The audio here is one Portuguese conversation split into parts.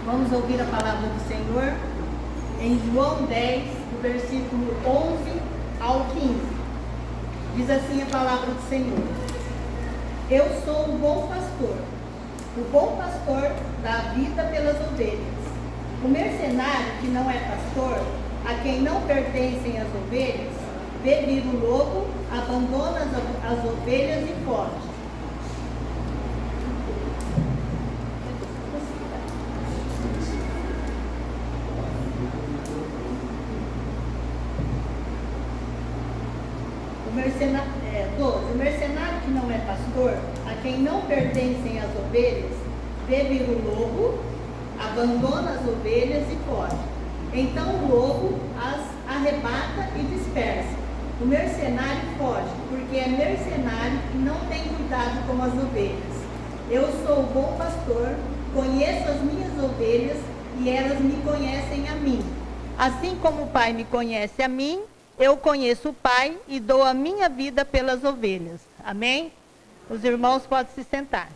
Vamos ouvir a palavra do Senhor em João 10, do versículo 11 ao 15. Diz assim a palavra do Senhor: Eu sou o bom pastor. O bom pastor dá a vida pelas ovelhas. O mercenário que não é pastor, a quem não pertencem as ovelhas, vê vir o lobo, abandona as ovelhas e foge. O mercenário que não é pastor, a quem não pertencem as ovelhas, vê vir o lobo, abandona as ovelhas e foge. Então o lobo as arrebata e dispersa. O mercenário foge, porque é mercenário e não tem cuidado com as ovelhas. Eu sou o bom pastor, conheço as minhas ovelhas e elas me conhecem a mim. Assim como o Pai me conhece a mim, eu conheço o Pai e dou a minha vida pelas ovelhas. Amém? Os irmãos podem se sentar.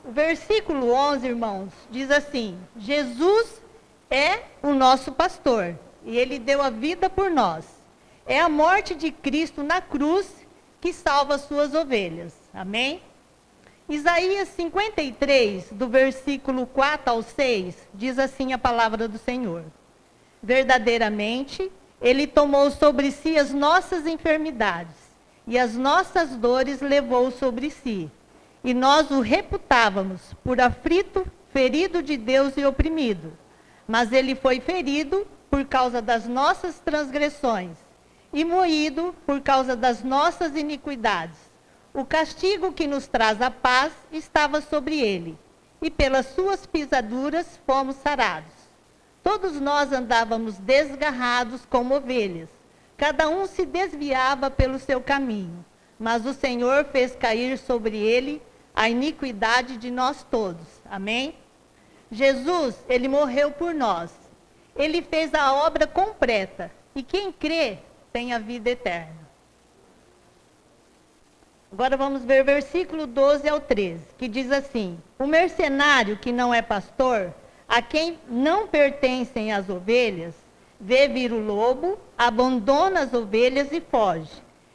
O versículo 11, irmãos, diz assim: Jesus é o nosso pastor e Ele deu a vida por nós. É a morte de Cristo na cruz que salva as suas ovelhas. Amém? Isaías 53, do versículo 4 ao 6, diz assim a palavra do Senhor: Verdadeiramente, Ele tomou sobre si as nossas enfermidades, e as nossas dores levou sobre si. E nós o reputávamos por aflito, ferido de Deus e oprimido. Mas Ele foi ferido por causa das nossas transgressões, e moído por causa das nossas iniquidades. O castigo que nos traz a paz estava sobre Ele, e pelas suas pisaduras fomos sarados. Todos nós andávamos desgarrados como ovelhas, cada um se desviava pelo seu caminho, mas o Senhor fez cair sobre ele a iniquidade de nós todos. Amém? Jesus, Ele morreu por nós. Ele fez a obra completa, e quem crê tem a vida eterna. Agora vamos ver versículo 12 ao 13, que diz assim: O mercenário que não é pastor, a quem não pertencem as ovelhas, vê vir o lobo, abandona as ovelhas e foge.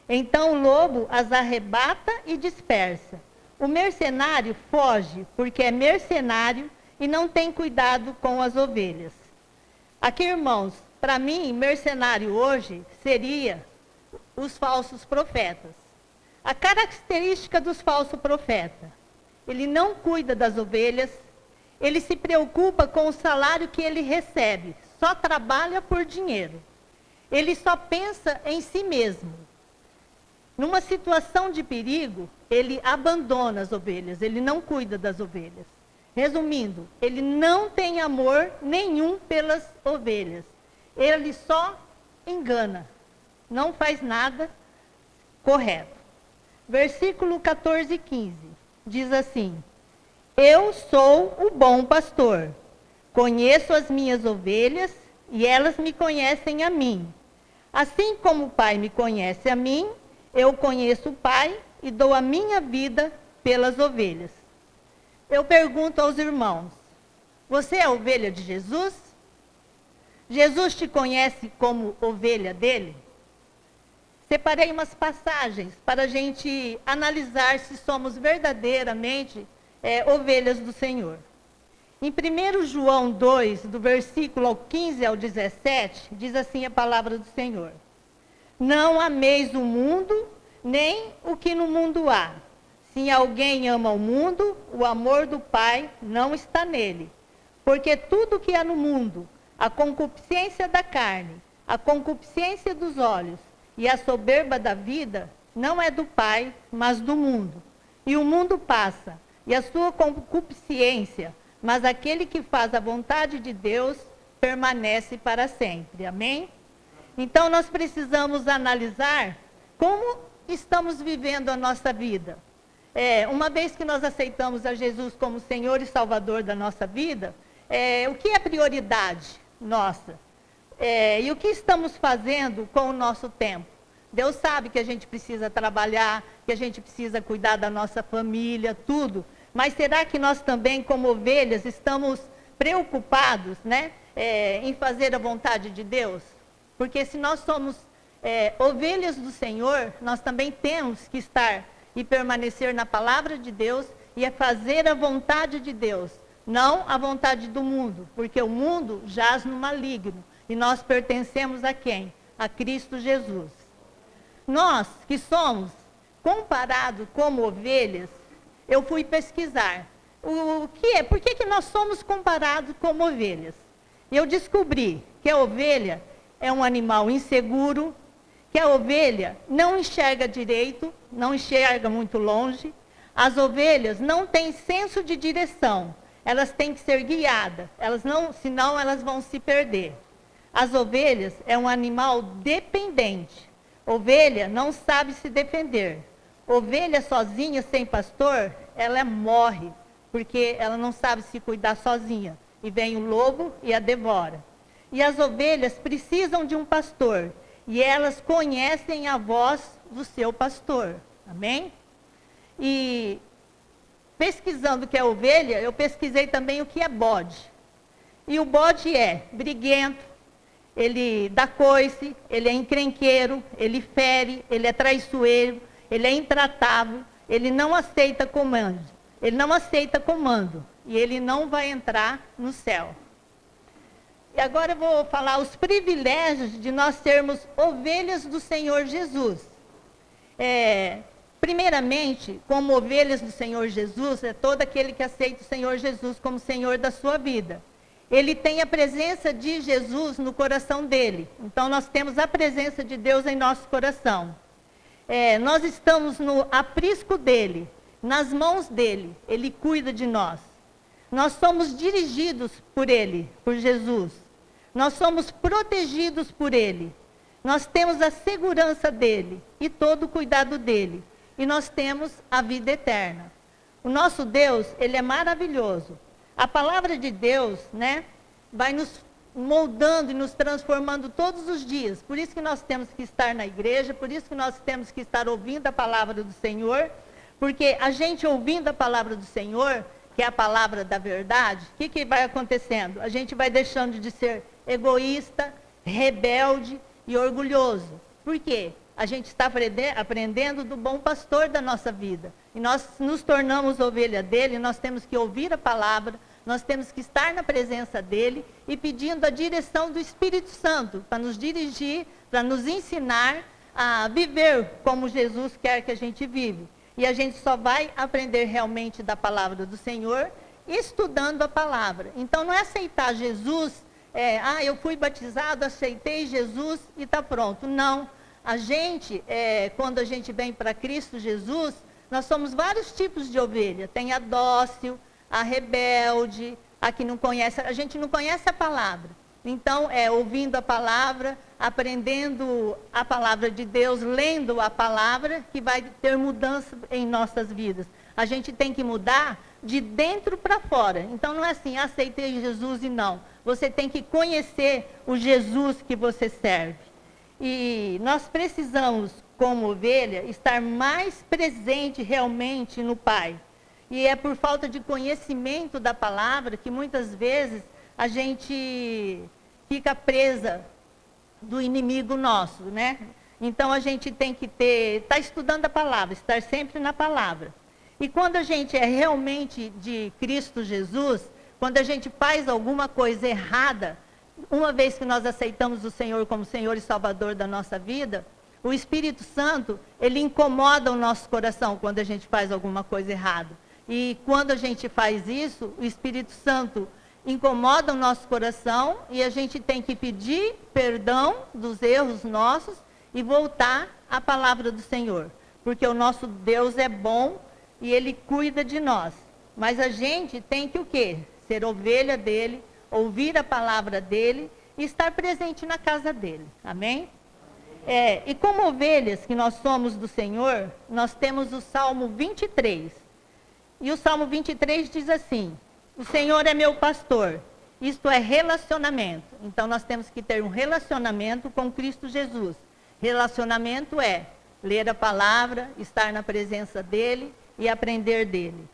Então o lobo as arrebata e dispersa. O mercenário foge porque é mercenário e não tem cuidado com as ovelhas. Aqui, irmãos, para mim, mercenário hoje seria os falsos profetas. A característica dos falsos profetas: ele não cuida das ovelhas, ele se preocupa com o salário que ele recebe, só trabalha por dinheiro. Ele só pensa em si mesmo. Numa situação de perigo, ele abandona as ovelhas, ele não cuida das ovelhas. Resumindo, ele não tem amor nenhum pelas ovelhas. Ele só engana, não faz nada correto. Versículo 14 e 15, diz assim: Eu sou o bom pastor, conheço as minhas ovelhas e elas me conhecem a mim. Assim como o Pai me conhece a mim, eu conheço o Pai e dou a minha vida pelas ovelhas. Eu pergunto aos irmãos: você é ovelha de Jesus? Jesus te conhece como ovelha dele? Separei umas passagens para a gente analisar se somos verdadeiramente ovelhas do Senhor. Em 1 João 2, do versículo 15 ao 17, diz assim a palavra do Senhor: Não ameis o mundo, nem o que no mundo há. Se alguém ama o mundo, o amor do Pai não está nele. Porque tudo que há no mundo, a concupiscência da carne, a concupiscência dos olhos e a soberba da vida, não é do Pai, mas do mundo. E o mundo passa, e a sua concupiscência, mas aquele que faz a vontade de Deus permanece para sempre. Amém? Então nós precisamos analisar como estamos vivendo a nossa vida. Uma vez que nós aceitamos a Jesus como Senhor e Salvador da nossa vida, o que é prioridade nossa? E o que estamos fazendo com o nosso tempo? Deus sabe que a gente precisa trabalhar, que a gente precisa cuidar da nossa família, tudo. Mas será que nós também, como ovelhas, estamos preocupados, né, em fazer a vontade de Deus? Porque se nós somos ovelhas do Senhor, nós também temos que estar e permanecer na palavra de Deus e fazer a vontade de Deus, não a vontade do mundo, porque o mundo jaz no maligno e nós pertencemos a quem? A Cristo Jesus. Nós que somos comparados como ovelhas, eu fui pesquisar o que é, por que nós somos comparados como ovelhas? Eu descobri que a ovelha é um animal inseguro, que a ovelha não enxerga direito, não enxerga muito longe. As ovelhas não têm senso de direção, elas têm que ser guiadas, senão elas vão se perder. As ovelhas é um animal dependente. Ovelha não sabe se defender. Ovelha sozinha, sem pastor, ela morre, porque ela não sabe se cuidar sozinha. E vem o lobo e a devora. E as ovelhas precisam de um pastor. E elas conhecem a voz do seu pastor. Amém? E pesquisando o que é ovelha, eu pesquisei também o que é bode. E o bode é briguento, ele dá coice, ele é encrenqueiro, ele fere, ele é traiçoeiro, ele é intratável, ele não aceita comando. Ele não aceita comando. E ele não vai entrar no céu. E agora eu vou falar os privilégios de nós sermos ovelhas do Senhor Jesus. Primeiramente, como ovelhas do Senhor Jesus, é todo aquele que aceita o Senhor Jesus como Senhor da sua vida. Ele tem a presença de Jesus no coração dele. Então, nós temos a presença de Deus em nosso coração. Nós estamos no aprisco dele, nas mãos dele. Ele cuida de nós. Nós somos dirigidos por ele, por Jesus. Nós somos protegidos por ele. Nós temos a segurança dele e todo o cuidado dele. E nós temos a vida eterna. O nosso Deus, ele é maravilhoso. A palavra de Deus, né, vai nos moldando e nos transformando todos os dias. Por isso que nós temos que estar na igreja, por isso que nós temos que estar ouvindo a palavra do Senhor, porque a gente ouvindo a palavra do Senhor, que é a palavra da verdade, o que vai acontecendo? A gente vai deixando de ser egoísta, rebelde e orgulhoso. Por quê? A gente está aprendendo do bom pastor da nossa vida. E nós nos tornamos ovelha dele, nós temos que ouvir a palavra, nós temos que estar na presença dele e pedindo a direção do Espírito Santo para nos dirigir, para nos ensinar a viver como Jesus quer que a gente vive. E a gente só vai aprender realmente da palavra do Senhor estudando a palavra. Então não é aceitar Jesus, eu fui batizado, aceitei Jesus e está pronto. Não. A gente, quando a gente vem para Cristo Jesus, nós somos vários tipos de ovelha. Tem a dócil, a rebelde, a que não conhece, a gente não conhece a palavra. Então, ouvindo a palavra, aprendendo a palavra de Deus, lendo a palavra, que vai ter mudança em nossas vidas. A gente tem que mudar de dentro para fora. Então, não é assim, aceitei Jesus e não. Você tem que conhecer o Jesus que você serve. E nós precisamos, como ovelha, estar mais presente realmente no Pai. E é por falta de conhecimento da palavra que muitas vezes a gente fica presa do inimigo nosso, né? Então a gente tem que estar estudando a palavra, estar sempre na palavra. E quando a gente é realmente de Cristo Jesus, quando a gente faz alguma coisa errada, uma vez que nós aceitamos o Senhor como Senhor e Salvador da nossa vida, o Espírito Santo, ele incomoda o nosso coração quando a gente faz alguma coisa errada. E quando a gente faz isso, o Espírito Santo incomoda o nosso coração e a gente tem que pedir perdão dos erros nossos e voltar à palavra do Senhor. Porque o nosso Deus é bom e ele cuida de nós. Mas a gente tem que o quê? Ser ovelha dele, ouvir a palavra dele e estar presente na casa dele. Amém? E como ovelhas que nós somos do Senhor, nós temos o Salmo 23. E o Salmo 23 diz assim: o Senhor é meu pastor. Isto é relacionamento. Então nós temos que ter um relacionamento com Cristo Jesus. Relacionamento é ler a palavra, estar na presença dele e aprender dele.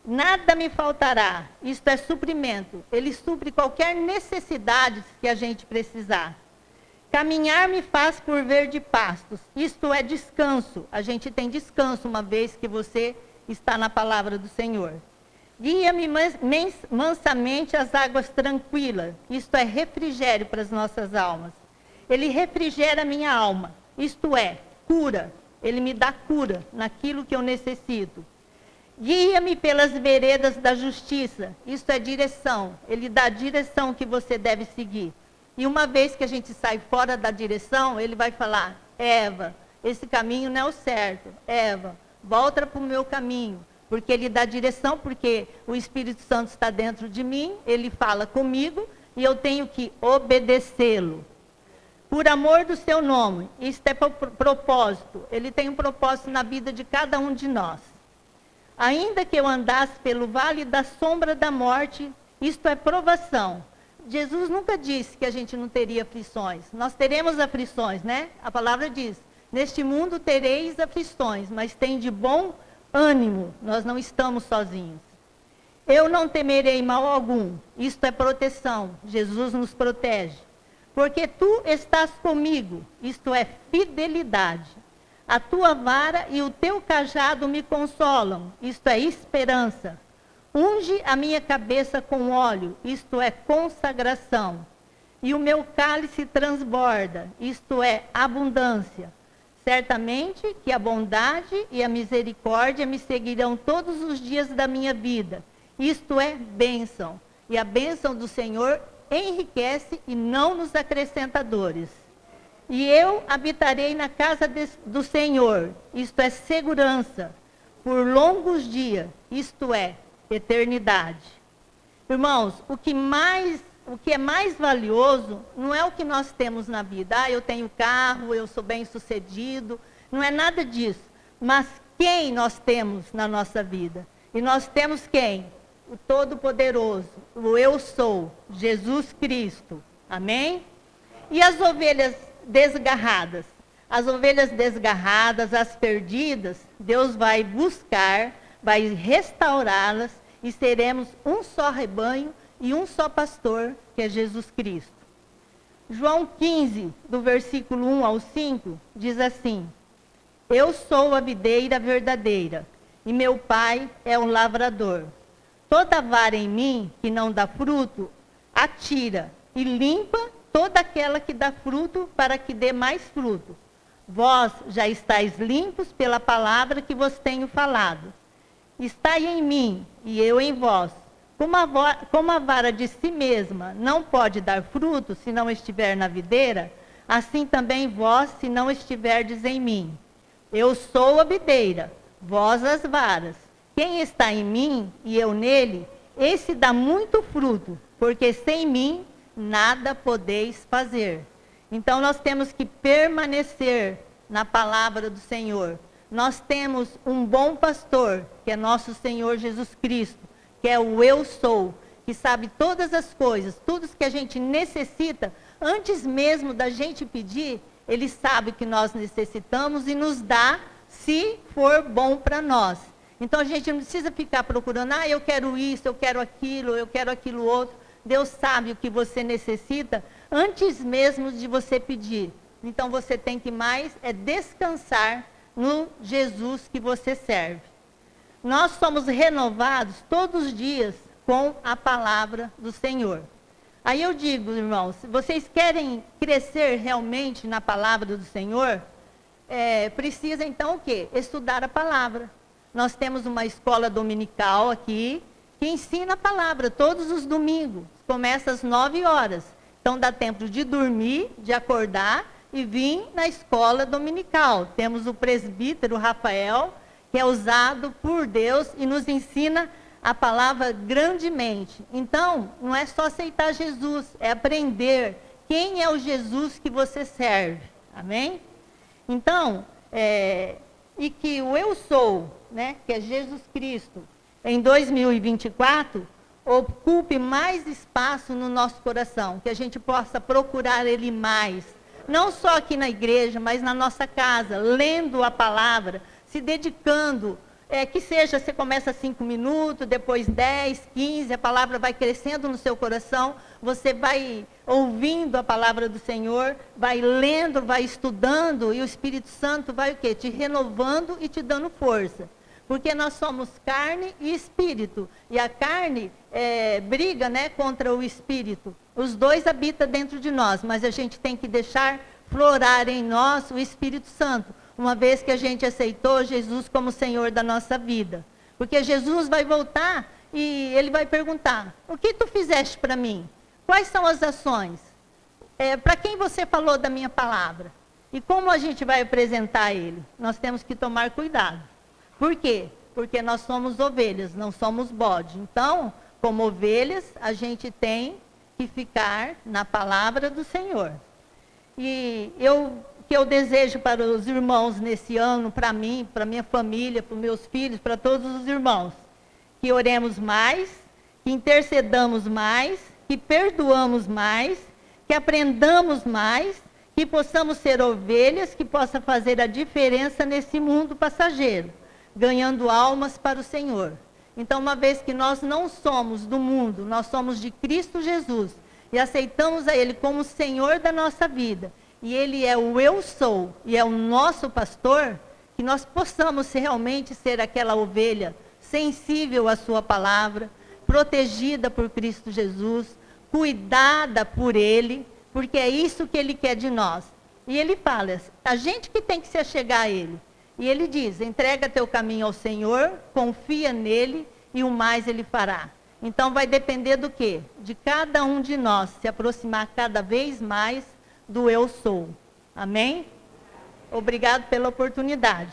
Nada me faltará. Isto é suprimento. Ele supre qualquer necessidade que a gente precisar. Caminhar me faz por verde pastos. Isto é descanso. A gente tem descanso uma vez que você está na palavra do Senhor. Guia-me mansamente às águas tranquilas. Isto é refrigério para as nossas almas. Ele refrigera a minha alma. Isto é, cura. Ele me dá cura naquilo que eu necessito. Guia-me pelas veredas da justiça. Isto é direção. Ele dá a direção que você deve seguir. E uma vez que a gente sai fora da direção, ele vai falar: Eva, esse caminho não é o certo. Eva, volta para o meu caminho. Porque ele dá direção, porque o Espírito Santo está dentro de mim, ele fala comigo e eu tenho que obedecê-lo. Por amor do seu nome, isto é propósito. Ele tem um propósito na vida de cada um de nós. Ainda que eu andasse pelo vale da sombra da morte, isto é provação. Jesus nunca disse que a gente não teria aflições. Nós teremos aflições, né? A palavra diz: neste mundo tereis aflições, mas tem de bom ânimo, nós não estamos sozinhos. Eu não temerei mal algum. Isto é proteção. Jesus nos protege. Porque tu estás comigo. Isto é fidelidade. A tua vara e o teu cajado me consolam. Isto é esperança. Unge a minha cabeça com óleo. Isto é consagração. E o meu cálice transborda. Isto é abundância. Certamente que a bondade e a misericórdia me seguirão todos os dias da minha vida. Isto é bênção. E a bênção do Senhor enriquece e não nos acrescenta dores. E eu habitarei na casa do Senhor. Isto é segurança. Por longos dias. Isto é eternidade. Irmãos, o que é mais valioso não é o que nós temos na vida. Ah, eu tenho carro, eu sou bem-sucedido. Não é nada disso. Mas quem nós temos na nossa vida? E nós temos quem? O Todo-Poderoso, o Eu Sou, Jesus Cristo. Amém? E as ovelhas desgarradas? As ovelhas desgarradas, as perdidas, Deus vai buscar, vai restaurá-las e seremos um só rebanho e um só pastor, que é Jesus Cristo. João 15, do versículo 1 ao 5, diz assim: Eu sou a videira verdadeira, e meu pai é um lavrador. Toda vara em mim que não dá fruto, atira, e limpa toda aquela que dá fruto, para que dê mais fruto. Vós já estáis limpos pela palavra que vos tenho falado. Estai em mim, e eu em vós. Como a vara de si mesma não pode dar fruto se não estiver na videira, assim também vós, se não estiverdes em mim. Eu sou a videira, vós as varas. Quem está em mim e eu nele, esse dá muito fruto, porque sem mim nada podeis fazer. Então nós temos que permanecer na palavra do Senhor. Nós temos um bom pastor, que é nosso Senhor Jesus Cristo, que é o Eu Sou, que sabe todas as coisas, tudo que a gente necessita, antes mesmo da gente pedir, ele sabe que nós necessitamos e nos dá, se for bom para nós. Então a gente não precisa ficar procurando: ah, eu quero isso, eu quero aquilo outro. Deus sabe o que você necessita antes mesmo de você pedir. Então você tem que mais descansar no Jesus que você serve. Nós somos renovados todos os dias com a palavra do Senhor. Aí eu digo, irmãos, se vocês querem crescer realmente na palavra do Senhor, precisa então o quê? Estudar a palavra. Nós temos uma escola dominical aqui, que ensina a palavra todos os domingos. Começa às 9 horas. Então dá tempo de dormir, de acordar e vir na escola dominical. Temos o presbítero Rafael, que é usado por Deus e nos ensina a palavra grandemente. Então, não é só aceitar Jesus, é aprender quem é o Jesus que você serve. Amém? Então, e que o Eu Sou, né, que é Jesus Cristo, em 2024, ocupe mais espaço no nosso coração, que a gente possa procurar Ele mais, não só aqui na igreja, mas na nossa casa, lendo a palavra, se dedicando que seja, você começa 5 minutos, depois 10, 15, a palavra vai crescendo no seu coração, você vai ouvindo a palavra do Senhor, vai lendo, vai estudando, e o Espírito Santo vai o quê? Te renovando e te dando força. Porque nós somos carne e espírito, e a carne briga, né, contra o espírito. Os dois habitam dentro de nós, mas a gente tem que deixar florar em nós o Espírito Santo, uma vez que a gente aceitou Jesus como Senhor da nossa vida. Porque Jesus vai voltar e Ele vai perguntar, o que tu fizeste para mim? Quais são as ações? Para quem você falou da minha palavra? E como a gente vai apresentar Ele? Nós temos que tomar cuidado. Por quê? Porque nós somos ovelhas, não somos bode. Então, como ovelhas, a gente tem que ficar na palavra do Senhor. E que eu desejo para os irmãos nesse ano, para mim, para minha família, para os meus filhos, para todos os irmãos, que oremos mais, que intercedamos mais, que perdoamos mais, que aprendamos mais, que possamos ser ovelhas, que possa fazer a diferença nesse mundo passageiro, ganhando almas para o Senhor. Então, uma vez que nós não somos do mundo, nós somos de Cristo Jesus, e aceitamos a Ele como Senhor da nossa vida, e Ele é o eu sou, e é o nosso pastor, que nós possamos realmente ser aquela ovelha sensível à sua palavra, protegida por Cristo Jesus, cuidada por Ele, porque é isso que Ele quer de nós. E Ele fala, a gente que tem que se achegar a Ele. E Ele diz, entrega teu caminho ao Senhor, confia nele, e o mais Ele fará. Então vai depender do quê? De cada um de nós se aproximar cada vez mais do eu sou. Amém? Obrigado pela oportunidade.